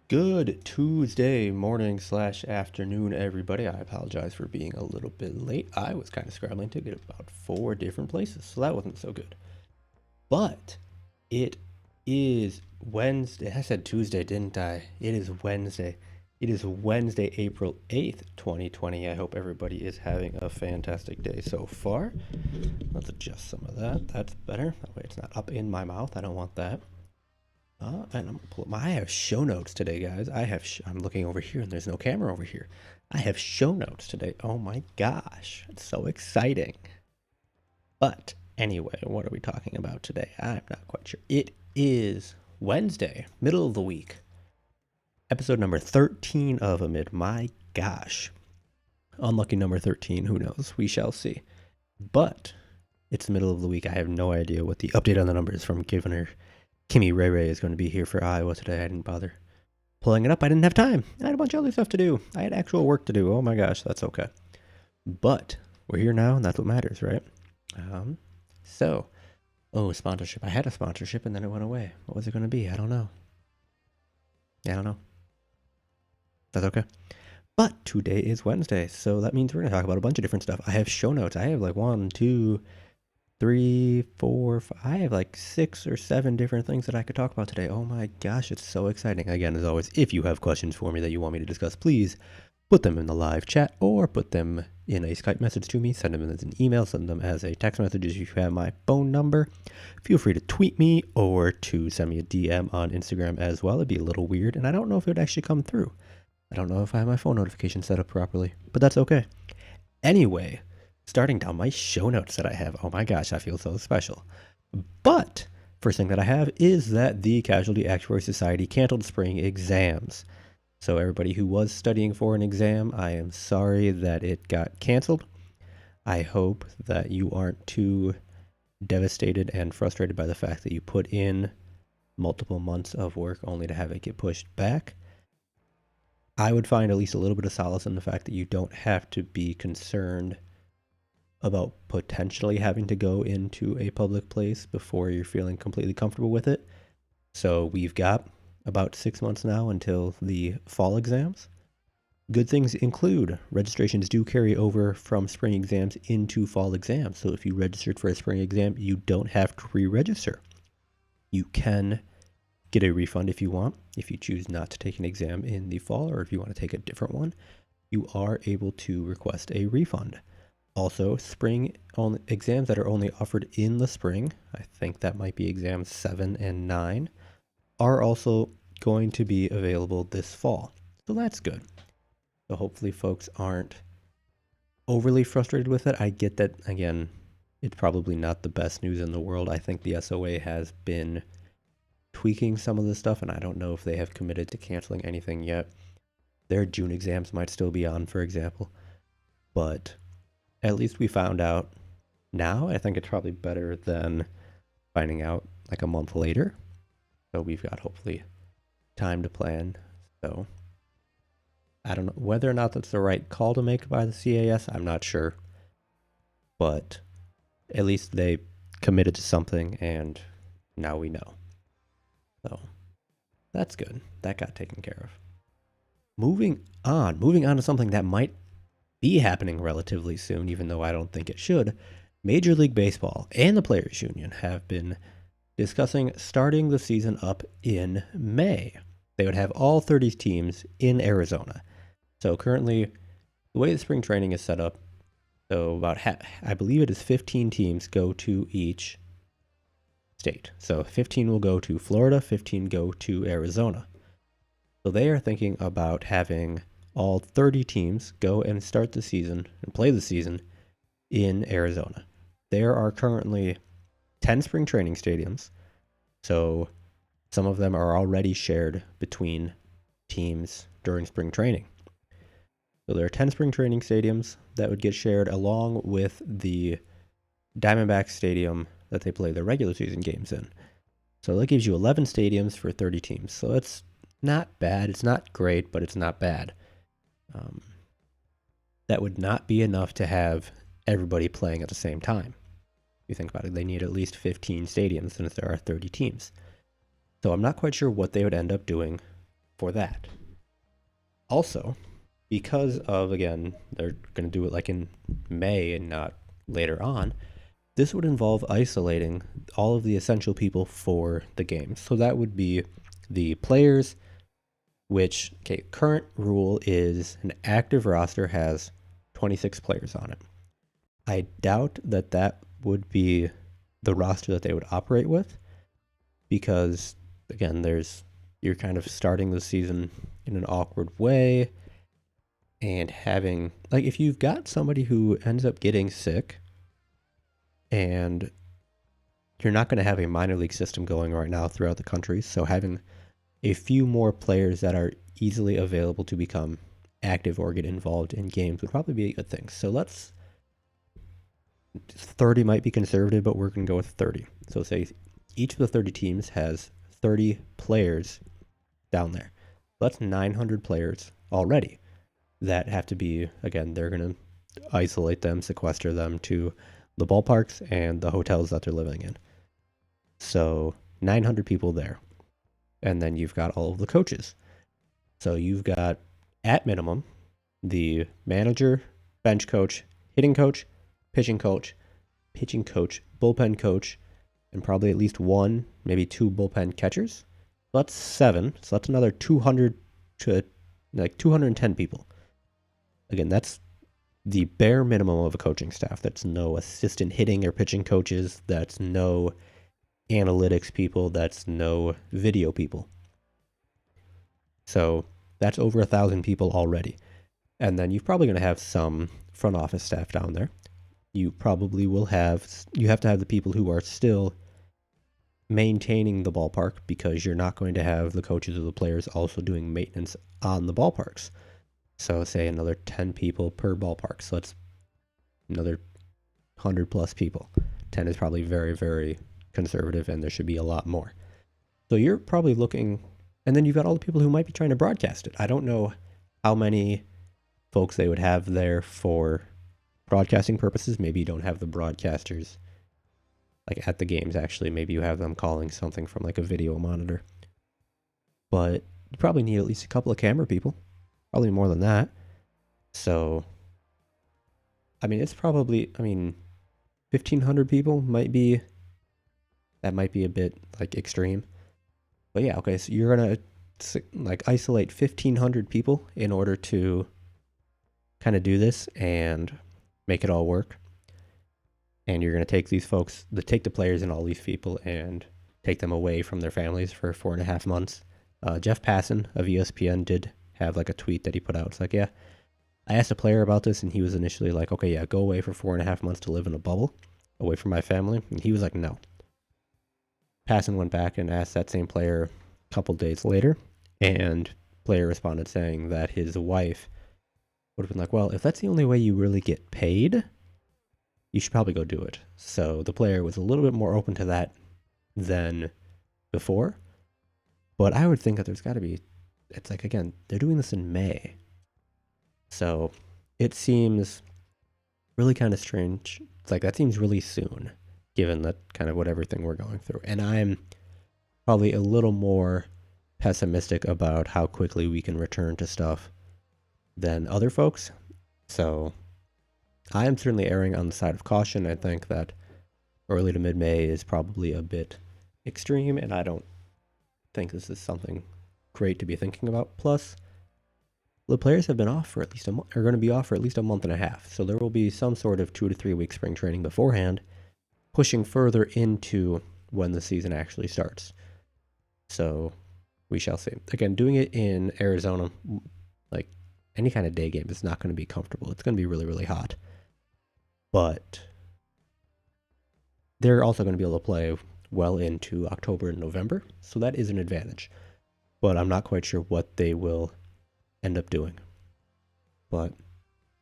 Good Tuesday morning slash afternoon, everybody. I apologize for being a little bit late. I was kind of scrambling to get about 4 different places, so that wasn't so good. But it is Wednesday. I said Tuesday, didn't I? It is Wednesday. It is Wednesday, April 8th, 2020. I hope everybody is having a fantastic day so far. Let's adjust some of that. That's better. That way it's not up in my mouth. I don't want that. And I'm gonna pull up I have show notes today, guys. I'm looking over here and there's no camera over here. I have show notes today. Oh my gosh. It's so exciting. But anyway, what are we talking about today? I'm not quite sure. It is Wednesday, middle of the week. Episode number 13 of AMID. My gosh. Unlucky number 13, who knows? We shall see. But it's the middle of the week. I have no idea what the update on the numbers from Governor Kimmy Ray Ray is going to be here for Iowa today. I didn't bother pulling it up. I didn't have time. I had a bunch of other stuff to do. I had actual work to do. Oh my gosh, that's okay. But we're here now, and that's what matters, right? Sponsorship. I had a sponsorship, and then it went away. What was it going to be? I don't know. That's okay. But today is Wednesday, so that means we're going to talk about a bunch of different stuff. I have show notes. I have like 1, 2, 3, 4, 5. I have like 6 or 7 different things that I could talk about today. Oh my gosh, it's so exciting. Again, as always, if you have questions for me that you want me to discuss, please put them in the live chat or put them in a Skype message to me. Send them as an email, send them as a text message if you have my phone number. Feel free to tweet me or to send me a DM on Instagram as well. It'd be a little weird, and I don't know if it would actually come through. I don't know if I have my phone notification set up properly, but that's okay. Anyway, starting down my show notes that I have. Oh my gosh, I feel so special. But first thing that I have is that the Casualty Actuary Society canceled spring exams. So everybody who was studying for an exam, I am sorry that it got canceled. I hope that you aren't too devastated and frustrated by the fact that you put in multiple months of work only to have it get pushed back. I would find at least a little bit of solace in the fact that you don't have to be concerned about potentially having to go into a public place before you're feeling completely comfortable with it. So we've got about 6 months now until the fall exams. Good things include registrations do carry over from spring exams into fall exams. So if you registered for a spring exam, you don't have to re-register. You can get a refund if you want. If you choose not to take an exam in the fall, or if you want to take a different one, you are able to request a refund. Also, spring exams that are only offered in the spring, I think that might be exams 7 and 9, are also going to be available this fall. So that's good. So hopefully folks aren't overly frustrated with it. I get that, again, it's probably not the best news in the world. I think the SOA has been tweaking some of this stuff, and I don't know if they have committed to canceling anything yet. Their June exams might still be on, for example. But at least we found out now. I think it's probably better than finding out like a month later. So we've got hopefully time to plan. So I don't know whether or not that's the right call to make by the CAS. I'm not sure. But at least they committed to something, and now we know. So that's good. That got taken care of. Moving on to something that might be happening relatively soon, even though I don't think it should. Major League Baseball and the Players Union have been discussing starting the season up in May. They would have all 30 teams in Arizona. So currently, the way the spring training is set up, so about I believe it is 15 teams go to each state. So 15 will go to Florida, 15 go to Arizona. So they are thinking about having all 30 teams go and start the season and play the season in Arizona. There are currently 10 spring training stadiums, so some of them are already shared between teams during spring training. So there are 10 spring training stadiums that would get shared along with the Diamondback Stadium that they play their regular season games in. So that gives you 11 stadiums for 30 teams. So it's not bad. It's not great, but it's not bad. That would not be enough to have everybody playing at the same time. If you think about it, they need at least 15 stadiums since there are 30 teams. So I'm not quite sure what they would end up doing for that. Also, because of, again, they're going to do it like in May and not later on, this would involve isolating all of the essential people for the game. So that would be the players, which, okay, current rule is an active roster has 26 players on it. I doubt that that would be the roster that they would operate with because, again, you're kind of starting the season in an awkward way and having, like, if you've got somebody who ends up getting sick and you're not going to have a minor league system going right now throughout the country, so having a few more players that are easily available to become active or get involved in games would probably be a good thing. So 30 might be conservative, but we're going to go with 30. So say each of the 30 teams has 30 players down there. That's 900 players already that have to be, again, they're going to isolate them, sequester them to the ballparks and the hotels that they're living in. So 900 people there. And then you've got all of the coaches. So you've got, at minimum, the manager, bench coach, hitting coach, pitching coach, bullpen coach, and probably at least one, maybe two bullpen catchers. So that's 7. So that's another 200 to like 210 people. Again, that's the bare minimum of a coaching staff. That's no assistant hitting or pitching coaches. That's no analytics people. That's no video people. So that's over 1,000 people already. And then you're probably going to have some front office staff down there. You probably will you have to have the people who are still maintaining the ballpark because you're not going to have the coaches or the players also doing maintenance on the ballparks. So say another 10 people per ballpark. So that's another 100 plus people. 10 is probably very, very conservative and there should be a lot more. So you're probably looking, and then you've got all the people who might be trying to broadcast it. I don't know how many folks they would have there for broadcasting purposes. Maybe you don't have the broadcasters like at the games actually. Maybe you have them calling something from like a video monitor. But you probably need at least a couple of camera people. Probably more than that. So, I mean, it's probably, 1,500 people might be a bit like extreme. But yeah, okay, so you're going to like isolate 1,500 people in order to kind of do this and make it all work. And you're going to take these folks, take the players and all these people and take them away from their families for 4.5 months. Jeff Passan of ESPN did have like a tweet that he put out. It's like, yeah, I asked a player about this and he was initially like, okay, yeah, go away for 4.5 months to live in a bubble away from my family. And he was like, no. Passan went back and asked that same player a couple days later, and player responded saying that his wife would have been like, well, if that's the only way you really get paid, you should probably go do it. So the player was a little bit more open to that than before. But I would think that there's got to be, it's like, again, they're doing this in May. So it seems really kind of strange. It's like, that seems really soon, given that kind of what everything we're going through. And I'm probably a little more pessimistic about how quickly we can return to stuff than other folks. So I am certainly erring on the side of caution. I think that early to mid-May is probably a bit extreme, and I don't think this is something great to be thinking about. Plus, the players have been off for at least are going to be off for at least a month and a half. So there will be some sort of 2 to 3 week spring training beforehand, pushing further into when the season actually starts. So we shall see. Again, doing it in Arizona, like any kind of day game, is not going to be comfortable. It's going to be really, really hot. But they're also going to be able to play well into October and November. So that is an advantage. But I'm not quite sure what they will end up doing. But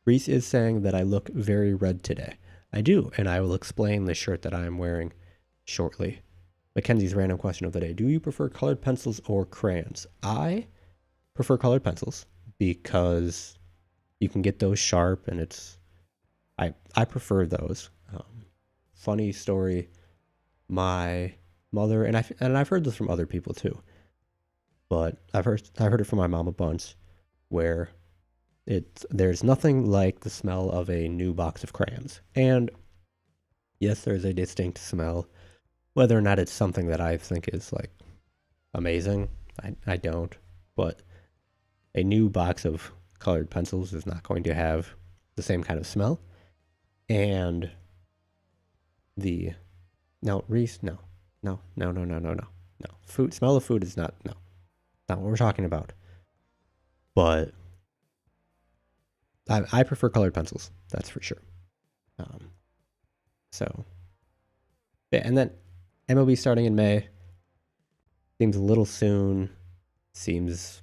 Reese is saying that I look very red today. I do, and I will explain the shirt that I am wearing shortly. Mackenzie's random question of the day. Do you prefer colored pencils or crayons? I prefer colored pencils because you can get those sharp, and I prefer those. Funny story, my mother, and I've heard this from other people too. but I've heard it from my mom a bunch, where there's nothing like the smell of a new box of crayons. And yes, there's a distinct smell. Whether or not it's something that I think is like amazing, I don't. But a new box of colored pencils is not going to have the same kind of smell. And the no, Reese, no, no, no, no, no, no, no, no. Food smell of food is not what we're talking about. But I prefer colored pencils. That's for sure. Um, so yeah, and then MLB starting in May seems a little soon. Seems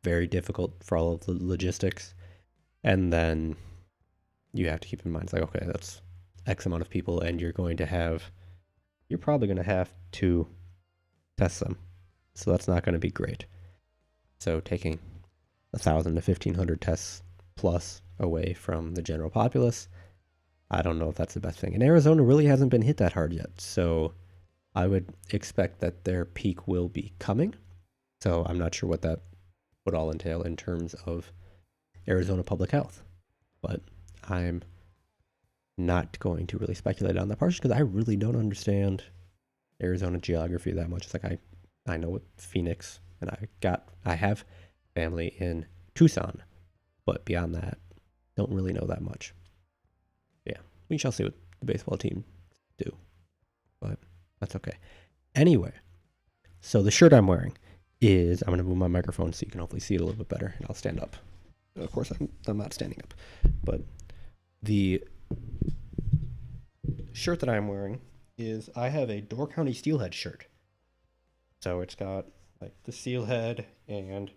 very difficult for all of the logistics. And then you have to keep in mind, it's like, okay, that's X amount of people, and you're probably going to have to test them. So that's not going to be great. So taking 1,000 to 1,500 tests plus away from the general populace, I don't know if that's the best thing. And Arizona really hasn't been hit that hard yet. So I would expect that their peak will be coming. So I'm not sure what that would all entail in terms of Arizona public health. But I'm not going to really speculate on that part because I really don't understand Arizona geography that much. It's like I know Phoenix, and I have family in Tucson, but beyond that, don't really know that much. Yeah, we shall see what the baseball team do, but that's okay. Anyway, so the shirt I'm wearing is, I'm going to move my microphone so you can hopefully see it a little bit better, and I'll stand up. Of course, I'm not standing up, but the shirt that I'm wearing is, I have a Door County Steelhead shirt. So it's got like the steelhead, and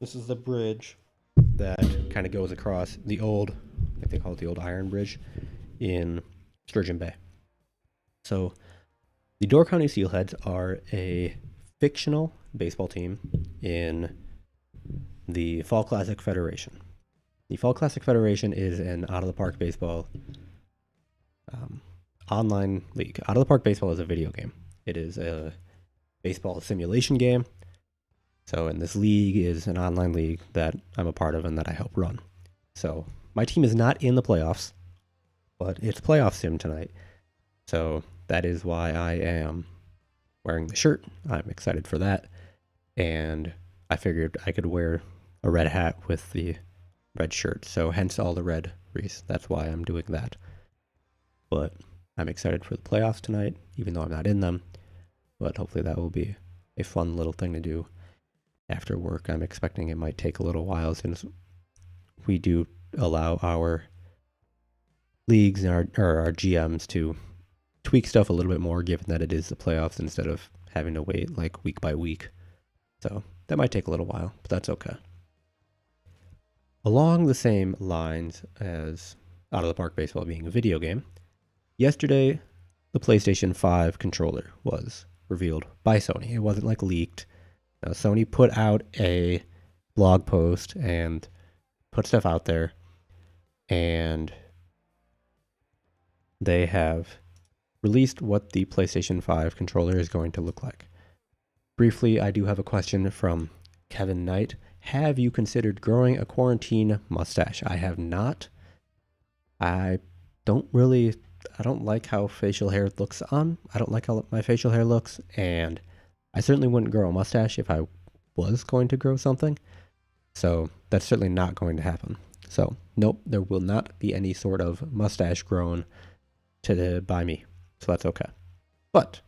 this is the bridge that kind of goes across the old, I think they call it the old Iron Bridge in Sturgeon Bay. So the Door County Steelheads are a fictional baseball team in the Fall Classic Federation. The Fall Classic Federation is an out-of-the-park baseball online league. Out-of-the-park baseball is a video game. It is a baseball simulation game. So, and this league is an online league that I'm a part of and that I help run. So, my team is not in the playoffs, but it's playoff sim tonight. So, that is why I am wearing the shirt. I'm excited for that. And I figured I could wear a red hat with the red shirt. So, hence all the red, Reese. That's why I'm doing that. But I'm excited for the playoffs tonight, even though I'm not in them. But hopefully that will be a fun little thing to do after work. I'm expecting it might take a little while since we do allow our leagues and our GMs to tweak stuff a little bit more, given that it is the playoffs instead of having to wait like week by week. So that might take a little while, but that's okay. Along the same lines as Out of the Park Baseball being a video game, yesterday the PlayStation 5 controller was revealed by Sony. It wasn't like leaked. Now, Sony put out a blog post and put stuff out there, and they have released what the PlayStation 5 controller is going to look like. Briefly, I do have a question from Kevin Knight. Have you considered growing a quarantine mustache? I have not. I don't like how facial hair looks on. I don't like how my facial hair looks, and I certainly wouldn't grow a mustache if I was going to grow something. So that's certainly not going to happen. So nope, there will not be any sort of mustache grown by me. So that's okay. But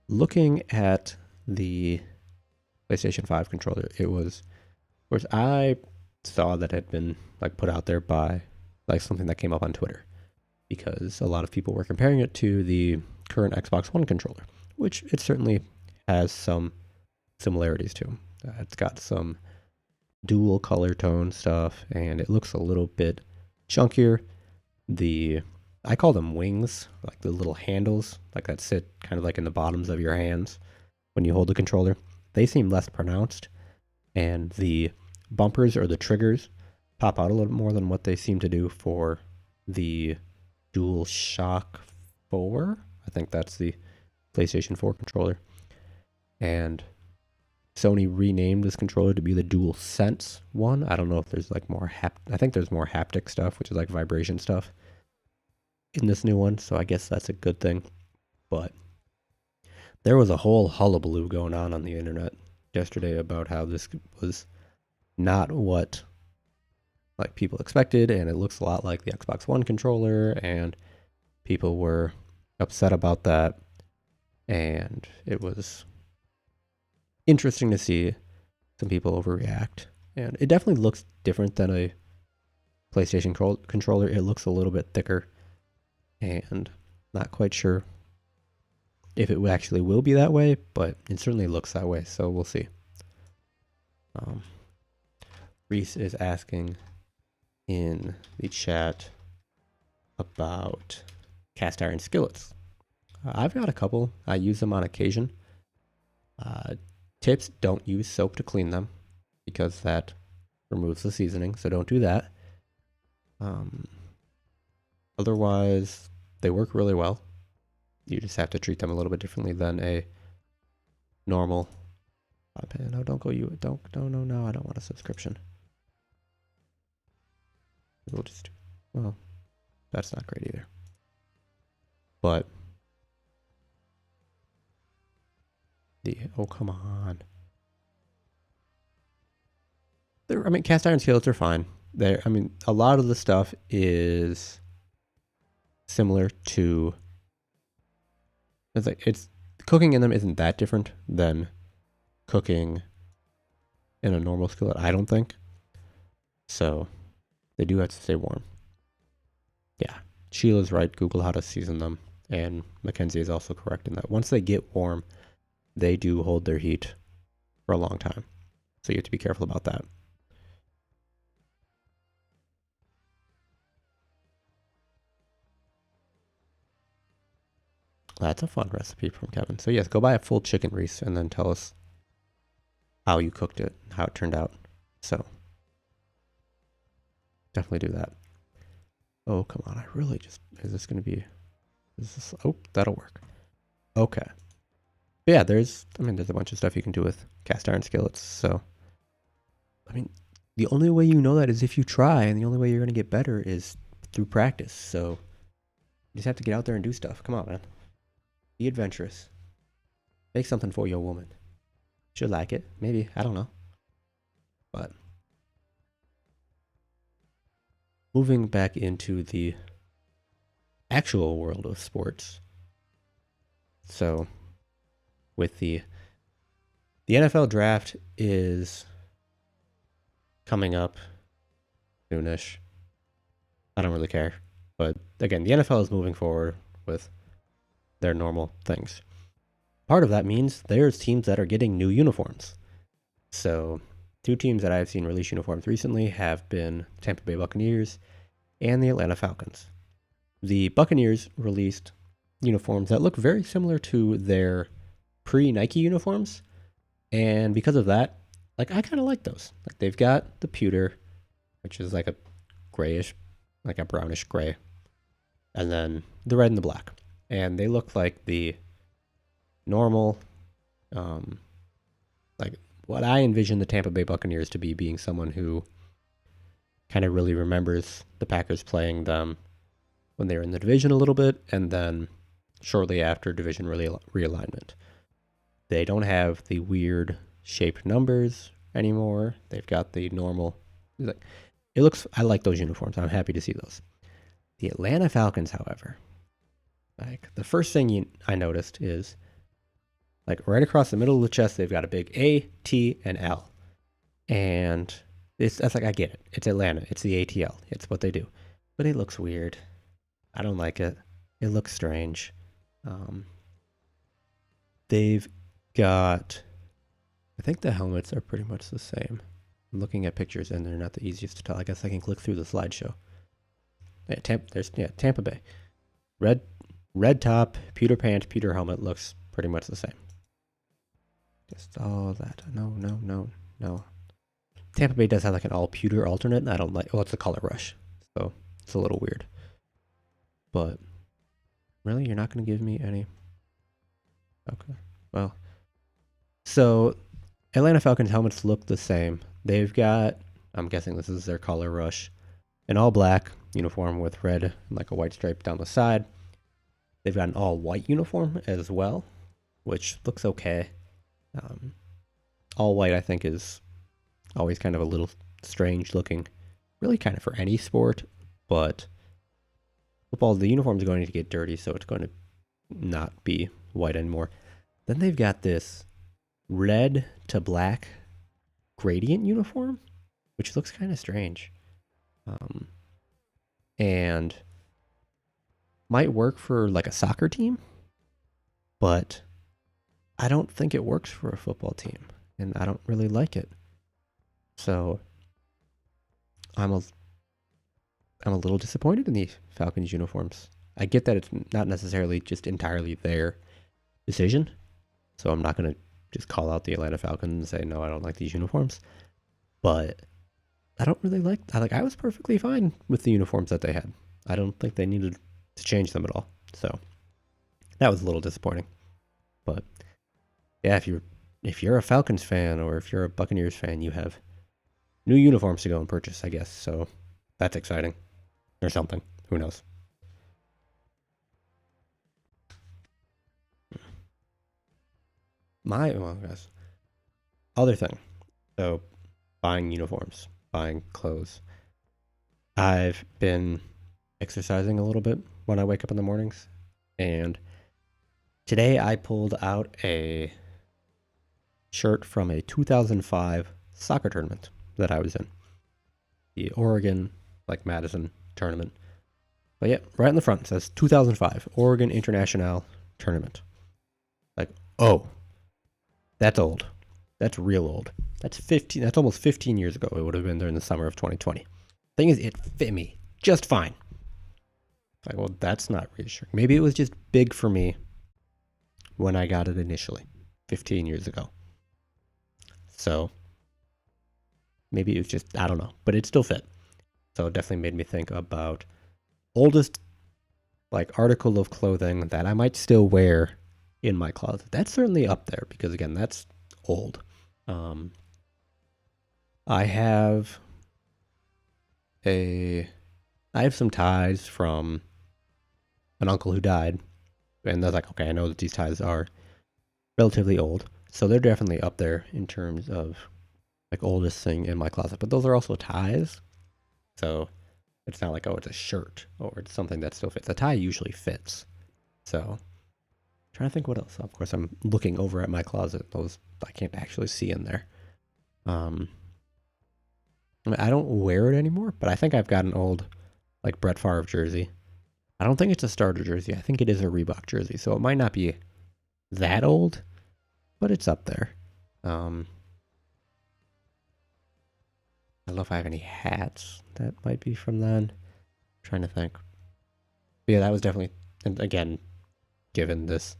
looking at the PlayStation 5 controller, it was, of course, I saw that it had been like put out there by like something that came up on Twitter, because a lot of people were comparing it to the current Xbox One controller, which it certainly has some similarities to. It's got some dual color tone stuff, and it looks a little bit chunkier. I call them wings, like the little handles, like that sit kind of like in the bottoms of your hands when you hold the controller. They seem less pronounced, and the bumpers or the triggers pop out a little more than what they seem to do for the DualShock 4. I think that's the PlayStation 4 controller. And Sony renamed this controller to be the DualSense one. I don't know if there's like more I think there's more haptic stuff, which is like vibration stuff in this new one. So I guess that's a good thing. But there was a whole hullabaloo going on the internet yesterday about how this was not what like people expected, and it looks a lot like the Xbox One controller, and people were upset about that. And it was interesting to see some people overreact. And it definitely looks different than a PlayStation controller. It looks a little bit thicker, and not quite sure if it actually will be that way, but it certainly looks that way, so we'll see. Reese is asking in the chat about cast iron skillets. I've got a couple. I use them on occasion. Tips: don't use soap to clean them because that removes the seasoning, so don't do that. Otherwise, they work really well. You just have to treat them a little bit differently than a normal. No, don't go. No, I don't want a subscription. We'll just, well, that's not great either. But oh, come on. I mean, cast iron skillets are fine. I mean, a lot of the stuff is similar to. It's cooking in them isn't that different than cooking in a normal skillet, I don't think. So they do have to stay warm. Yeah, Sheila's right. Google how to season them, and Mackenzie is also correct in that once they get warm, they do hold their heat for a long time. So you have to be careful about that. That's a fun recipe from Kevin. So yes, go buy a full chicken, Reese, and then tell us how you cooked it, how it turned out. So definitely do that. Oh, come on. I really just, is this, oh, that'll work. Okay. But yeah, there's a bunch of stuff you can do with cast iron skillets. So, I mean, the only way you know that is if you try, and the only way you're going to get better is through practice. So you just have to get out there and do stuff. Come on, man. Be adventurous. Make something for your woman. She'll like it. Maybe. I don't know. But moving back into the actual world of sports. So with the NFL draft is coming up soonish. I don't really care. But again, the NFL is moving forward with their normal things. Part of that means there's teams that are getting new uniforms. So 2 teams that I've seen release uniforms recently have been Tampa Bay Buccaneers and the Atlanta Falcons. The Buccaneers released uniforms that look very similar to their pre-Nike uniforms. And because of that, like, I kind of like those. Like, they've got the pewter, which is like a grayish, like a brownish gray, and then the red and the black. And they look like the normal, like what I envision the Tampa Bay Buccaneers to be, being someone who kind of really remembers the Packers playing them when they were in the division a little bit, and then shortly after division realignment. They don't have the weird shaped numbers anymore. They've got the normal. I like those uniforms. I'm happy to see those. The Atlanta Falcons, however, like, the first thing I noticed is, like, right across the middle of the chest, they've got a big A, T, and L. And that's like, I get it. It's Atlanta. It's the ATL. It's what they do. But it looks weird. I don't like it. It looks strange. They've got, I think the helmets are pretty much the same. I'm looking at pictures and they're not the easiest to tell. I guess I can click through the slideshow. Yeah, Tampa Bay. Red top, pewter pants, pewter helmet, looks pretty much the same. Just all that. No. Tampa Bay does have like an all pewter alternate, and I don't like. Well, it's a color rush, so it's a little weird. But really, you're not going to give me any? Okay. Well, so Atlanta Falcons helmets look the same. They've got, I'm guessing this is their color rush, an all black uniform with red and like a white stripe down the side. They've got an all white uniform as well, which looks okay. All white, I think, is always kind of a little strange looking, really kind of for any sport, but football, the uniform is going to get dirty, so it's going to not be white anymore. Then they've got this red to black gradient uniform, which looks kind of strange. And might work for like a soccer team, but I don't think it works for a football team, and I don't really like it. So I'm a little disappointed in the Falcons uniforms. I get that it's not necessarily just entirely their decision, so I'm not going to just call out the Atlanta Falcons and say, no, I don't like these uniforms. But I don't really I was perfectly fine with the uniforms that they had. I don't think they needed to change them at all. So that was a little disappointing. But yeah, if you're a Falcons fan or if you're a Buccaneers fan, you have new uniforms to go and purchase, I guess. So that's exciting. Or something. Who knows? Guys. Other thing. So buying uniforms, buying clothes. I've been exercising a little bit when I wake up in the mornings. And today I pulled out a shirt from a 2005 soccer tournament that I was in. The Oregon, Madison tournament. But yeah, right in the front it says 2005 Oregon International Tournament. Oh, that's old. That's real old. That's almost 15 years ago. It would have been during the summer of 2020. Thing is, it fit me just fine. Well, that's not reassuring. Maybe it was just big for me when I got it initially, 15 years ago. So maybe it was just, I don't know, but it still fit. So it definitely made me think about oldest article of clothing that I might still wear in my closet. That's certainly up there because again, that's old. I have some ties from an uncle who died, and I was like, okay, I know that these ties are relatively old, so they're definitely up there in terms of oldest thing in my closet. But those are also ties, so it's not like, oh, it's a shirt or it's something that still fits. A tie usually fits. So I'm trying to think what else. Of course, I'm looking over at my closet. Those I can't actually see in there. I don't wear it anymore, but I think I've got an old Brett Favre jersey. I don't think it's a starter jersey. I think it is a Reebok jersey, so it might not be that old, but it's up there. I don't know if I have any hats that might be from then. I'm trying to think. But yeah, that was definitely, and again, given this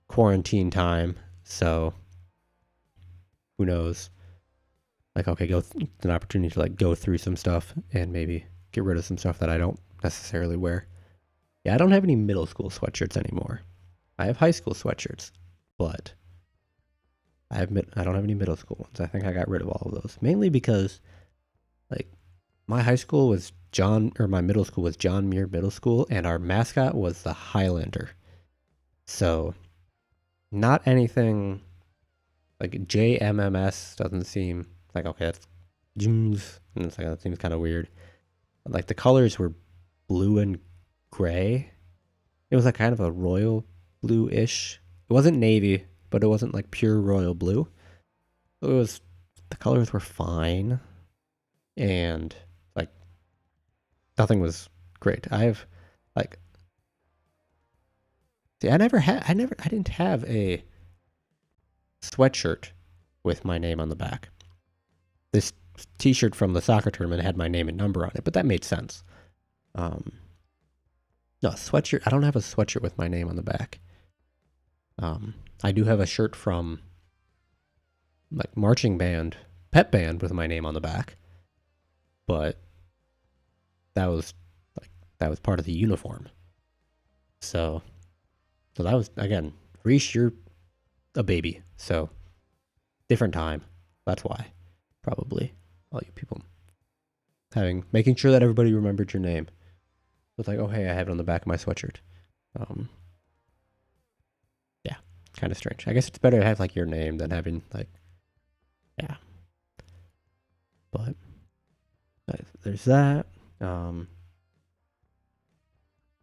quarantine time, so who knows? Okay, an opportunity to go through some stuff and maybe get rid of some stuff that I don't necessarily wear. Yeah, I don't have any middle school sweatshirts anymore. I have high school sweatshirts, but I don't have any middle school ones. I think I got rid of all of those, mainly because my high school was my middle school was John Muir Middle School, and our mascot was the Highlander. So not anything JMMS doesn't seem okay, that's James, and it's that seems kind of weird. The colors were blue and gray. It was kind of a royal blue-ish. It wasn't navy, but it wasn't pure royal blue. It was, the colors were fine, and nothing was great. I have see, I didn't have a sweatshirt with my name on the back. This t-shirt from the soccer tournament had my name and number on it, but that made sense. No, sweatshirt. I don't have a sweatshirt with my name on the back. I do have a shirt from marching band, pep band with my name on the back, but that was part of the uniform. So that was, again, Reese, you're a baby, so different time. That's why, probably, all you people making sure that everybody remembered your name. It's like, oh hey, I have it on the back of my sweatshirt. Yeah, kind of strange. I guess it's better to have like your name than having like, yeah. But there's that. I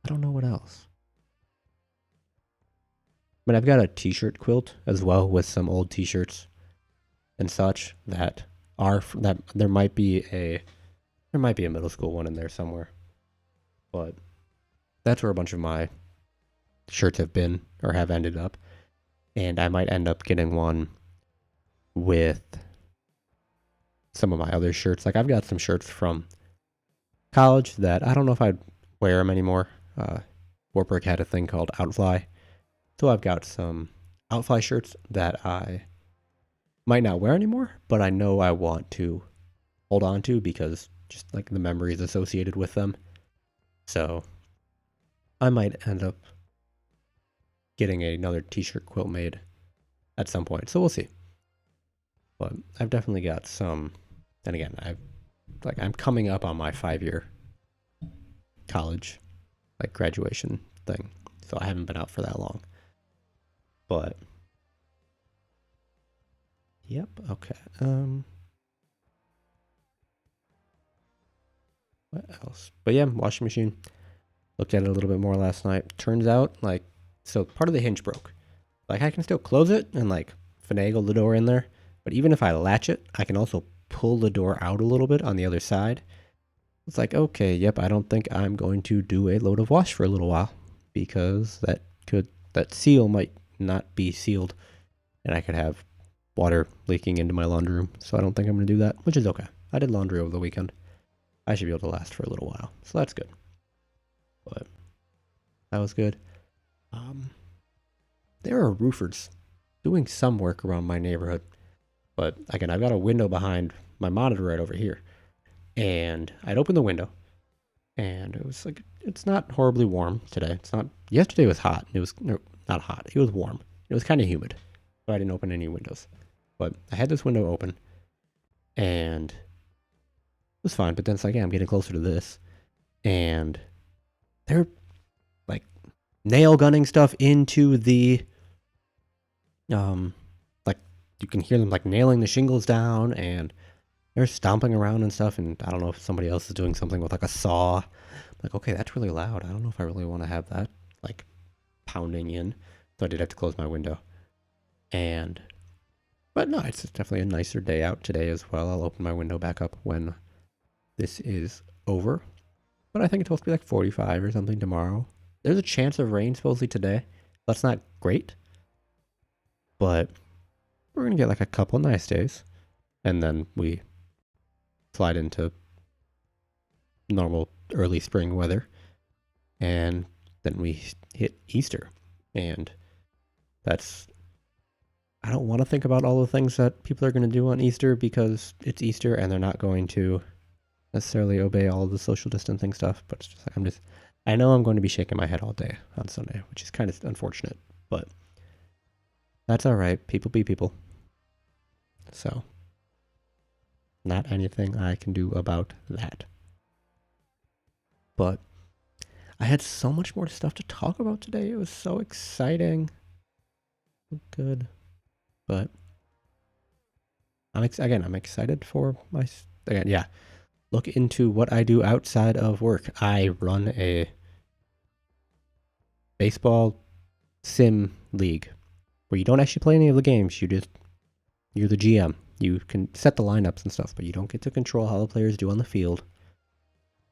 don't know what else. But I've got a t-shirt quilt as well with some old t-shirts and such that there might be a middle school one in there somewhere. But that's where a bunch of my shirts have been or have ended up. And I might end up getting one with some of my other shirts. Like I've got some shirts from college that I don't know if I'd wear them anymore. Wartburg had a thing called Outfly. So I've got some Outfly shirts that I might not wear anymore, but I know I want to hold on to because just like the memories associated with them. So I might end up getting another t-shirt quilt made at some point. So we'll see. But I've definitely got some. And again, I'm coming up on my 5-year college like graduation thing. So I haven't been out for that long. But yep, okay. What else? But yeah, washing machine. Looked at it a little bit more last night. Turns out, so part of the hinge broke. Like, I can still close it and, finagle the door in there. But even if I latch it, I can also pull the door out a little bit on the other side. It's like, okay, yep, I don't think I'm going to do a load of wash for a little while. Because that seal might not be sealed. And I could have water leaking into my laundry room. So I don't think I'm going to do that, which is okay. I did laundry over the weekend. I should be able to last for a little while. So that's good. But that was good. There are roofers doing some work around my neighborhood. But again, I've got a window behind my monitor right over here. And I'd open the window. And it was it's not horribly warm today. Yesterday was hot. It was not hot. It was warm. It was kind of humid. So I didn't open any windows. But I had this window open. And it was fine. But then it's I'm getting closer to this. And they're nail gunning stuff into the you can hear them nailing the shingles down, and they're stomping around and stuff, and I don't know if somebody else is doing something with a saw. Okay, that's really loud. I don't know if I really want to have that pounding in. So I did have to close my window. But no, it's definitely a nicer day out today as well. I'll open my window back up when this is over. But I think it's supposed to be 45 or something tomorrow. There's a chance of rain supposedly today. That's not great. But we're going to get a couple nice days. And then we slide into normal early spring weather. And then we hit Easter. And I don't want to think about all the things that people are going to do on Easter because it's Easter and they're not going to necessarily obey all the social distancing stuff. But it's just I know I'm going to be shaking my head all day on Sunday, which is kind of unfortunate, but that's all right. People be people. So, not anything I can do about that. But I had so much more stuff to talk about today. It was so exciting. Good. But I'm excited for look into what I do outside of work. I run a baseball sim league where you don't actually play any of the games. You're the GM. You can set the lineups and stuff, but you don't get to control how the players do on the field.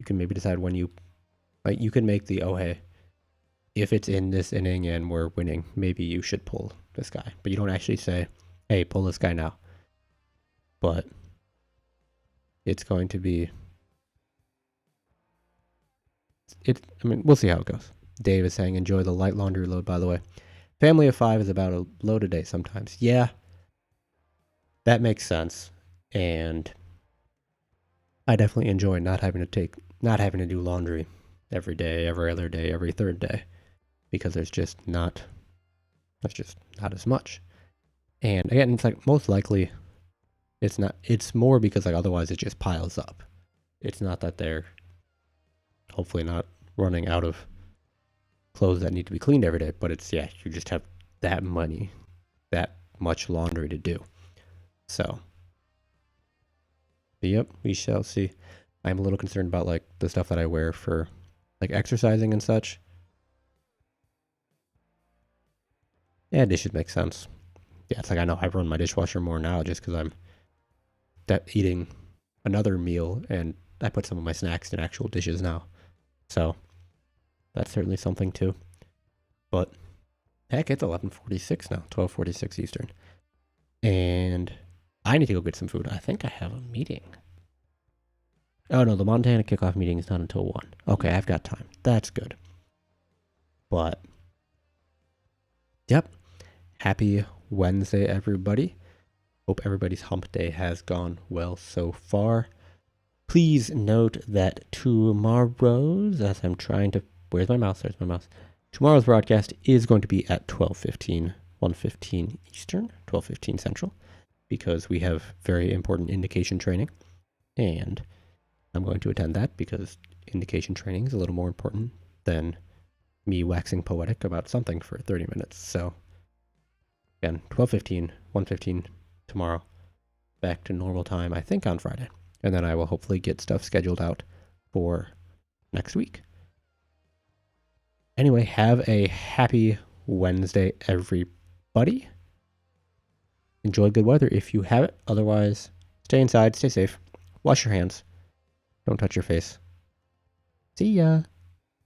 You can maybe decide when you can make hey, if it's in this inning and we're winning, maybe you should pull this guy. But you don't actually say, hey, pull this guy now. But it's going to be we'll see how it goes. Dave is saying enjoy the light laundry load, by the way. Family of 5 is about a load a day sometimes. Yeah. That makes sense. And I definitely enjoy not having to do laundry every day, every other day, every third day. Because there's just not as much. And again, it's like most likely it's not, it's more because like otherwise it just piles up. It's not that they're hopefully not running out of clothes that need to be cleaned every day, but it's, yeah, you just have that much laundry to do. So, yep, we shall see. I'm a little concerned about like the stuff that I wear for like exercising and such. Yeah, dishes make sense. Yeah, it's like I know I run my dishwasher more now just because I'm eating another meal and I put some of my snacks in actual dishes now. So that's certainly something too. But heck, it's 11:46 now, 12:46 Eastern. And I need to go get some food. I think I have a meeting. Oh no, the Montana kickoff meeting is not until 1. Okay, I've got time. That's good. But, yep. Happy Wednesday, everybody. Hope everybody's hump day has gone well so far. Please note that tomorrow's, as I'm trying to, where's my mouse? There's my mouse. Tomorrow's broadcast is going to be at 12:15, 1:15 Eastern, 12:15 Central, because we have very important indication training. And I'm going to attend that because indication training is a little more important than me waxing poetic about something for 30 minutes. So, again, 12:15, 1:15 tomorrow, back to normal time, I think on Friday. And then I will hopefully get stuff scheduled out for next week. Anyway, have a happy Wednesday, everybody. Enjoy good weather if you have it. Otherwise, stay inside, stay safe, wash your hands, don't touch your face. See ya.